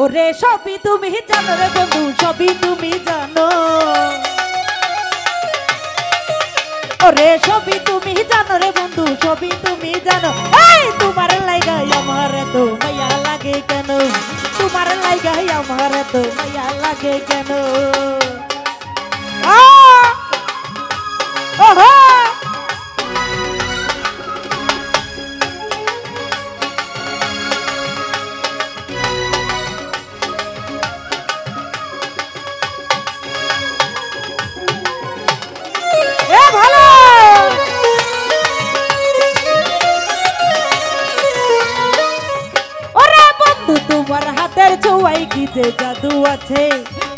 ওরে সবই তুমি জানো রে বন্ধু, সবই তুমি জানো। ওরে সবই তুমি জানো রে বন্ধু, সবই তুমি জানো। এই তোমার লাইগাই আমার তো মায়া লাগে কেন, তোমার লাইগাই আমার তো মায়া লাগে কেন। ওহো ভালো। ওরে বন্ধু তোমার হাতের ছোঁয়ায় কি যে জাদু আছে,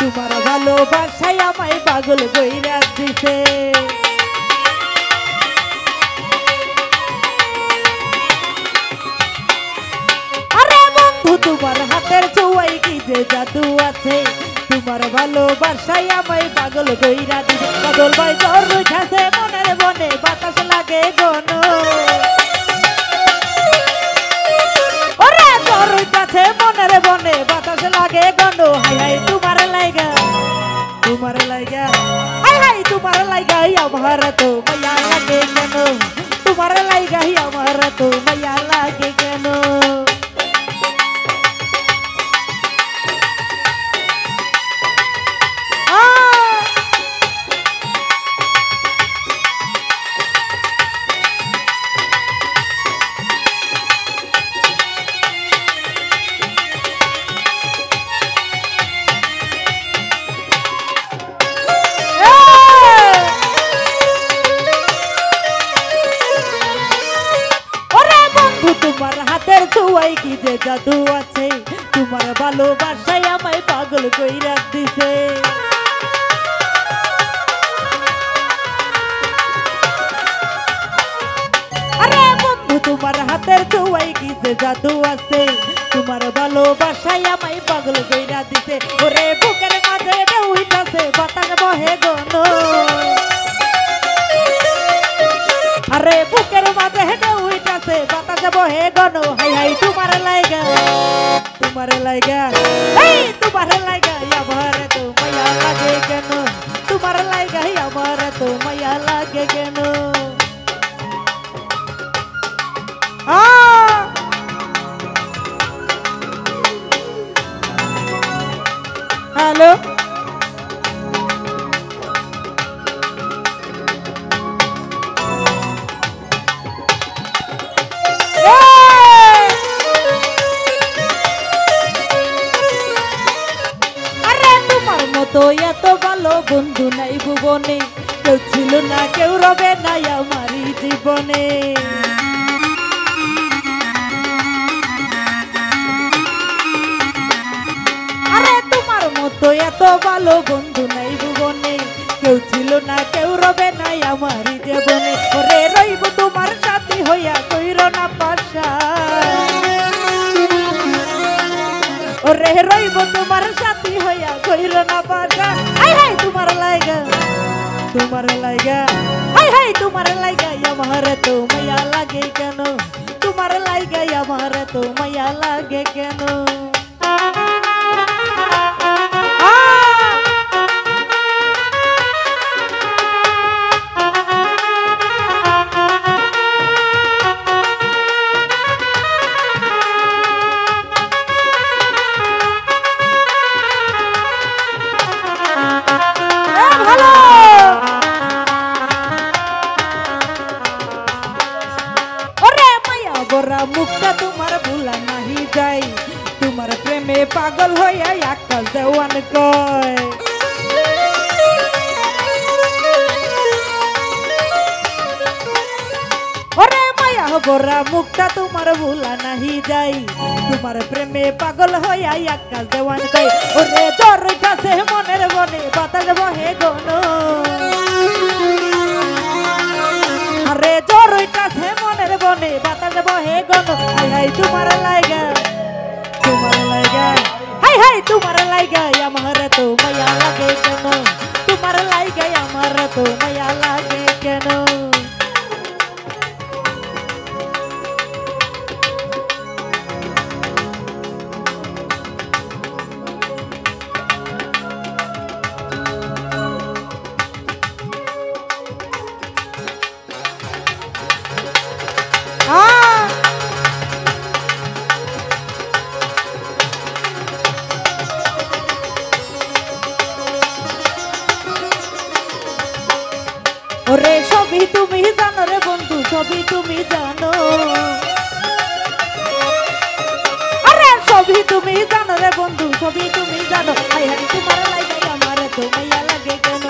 তোমার ভালোবাসায় আমায় পাগল কইরা দিছে। আরে বন্ধু তোমার হাতের ছোঁয়ায় কি যে জাদু আছে, তোমার ভালোবাসায় আমায় পাগল কইরা দিছে। পাগল ভাই জ্বর উঠেছে মনের বনে, বাতাস লাগে ঘন। ওরে জ্বর উঠেছে মনের বনে, বাতাস লাগে ঘন। হাই হাই তোমার লাইগা, তোমার লাইগা, হাই হাই তোমার লাইগা আমার তো মায়া লাগে কেন, তোমার লাইগা আমার তো মায়া লাগে কেন। তোমার হাতের ছোঁয়ায় কি যে জাদু আছে, তোমার ভালোবাসায় আমায় পাগল কইরা দিছে। আরে বন্ধু তোমার হাতের ছোঁয়ায় কি যে জাদু আছে, তোমার ভালোবাসায় আমায় পাগল কইরা দিছে। ওরে বুকের মাঝে ঢেউ উঠেছে, বাতাস বহে ঘন। আরে বুকের মাঝে ঢেউ উঠেছে, বাতাস বহে ঘন। হাই হাই তোমার লাইগা, তোমার লাইগা, এই তোমার লাইগা আমার তো মায়া লাগে কেন, তোমার লাইগা আমার তো মায়া লাগে কেন। হ্যালো তো এত ভালো বন্ধু নাই ভুবনে, কেউ ছিল না কেউ রবে নাই আমারই জীবনে। আরে তোমার মতো এত ভালো বন্ধু নাই ভুবনে, কেউ ছিল না কেউ রবে নাই আমারই জীবনে। ওরে রইব তোমার সাথী হইয়া কইর না পাশা, ওরে রইব তোমার সাথী হইয়া কইর না পাশা। হাই হাই তোমার লাইগা, তোমার লাইগা, হাই হাই তোমার লাইগা আমার তো মায়া লাগে কেন, তোমার লাইগা আমার তো মায়া লাগে কেন। মুখটা তোমার ভুলা নাহি যাই, তোমার প্রেমে পাগল হইয়া আকাশ দেওয়ান কয়। ওরে মায়া বরা মুখটা তোমার ভুলা নাহি যাই, তোমার প্রেমে পাগল হইয়া আকাশ দেওয়ান কয়। ওরে জ্বর কাছে মনের বনে, বাতাস বহে ঘন। আরে জ্বর কাছে মনের বনে, বাতাস বহে ঘন। হাই হাই তোমার লাইগা, তোমার লাইগা, হাই হাই তোমার লাইগা আমার তো মায়া লাগে কেন, তোমার লাইগা আমার তো মায়া লাগে কেন। সবই তুমি জানো, আরে সবই তুমি জানো রে বন্ধু, সবই তুমি জানো। হাই হাই তোমার লাইগা আমার তো মাইয়া লাগে কেন,